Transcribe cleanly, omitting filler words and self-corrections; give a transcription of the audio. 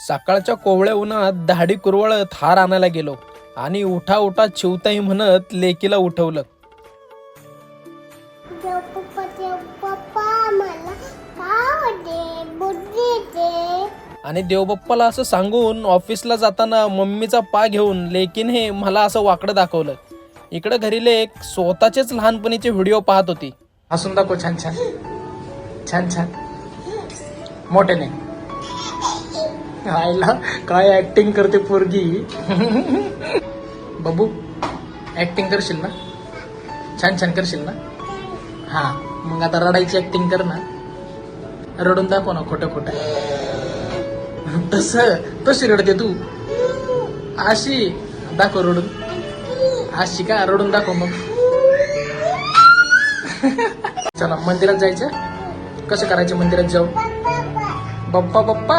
सकाळच्या कोवळ्या उन्हात दाढी कुरवळत हार आणायला गेलो आणि उठा उठा चिवताई म्हणत लेकीला उठवलं. आणि देवबाप्पाला असं सांगून ऑफिसला जाताना मम्मीचा पा घेऊन लेकीने मला असं वाकडं दाखवलं. इकडे घरी लेक स्वतःचेच लहानपणीचे व्हिडिओ पाहत होती. हसून दाखव, छान छान छान छान मोठ्याने. आईला काय ऍक्टिंग करते पोरगी. बाबू ऍक्टिंग करशील ना, छान छान करशील ना. हा मग आता रडायची ऍक्टिंग कर ना, रडून दाखव ना खोटं खोटं. तशी रडते तू, अशी दाखव रडून, अशी का रडून दाखव मग. चला मंदिरात जायचं. कसं करायचं मंदिरात जाऊ. बाप्पा बाप्पा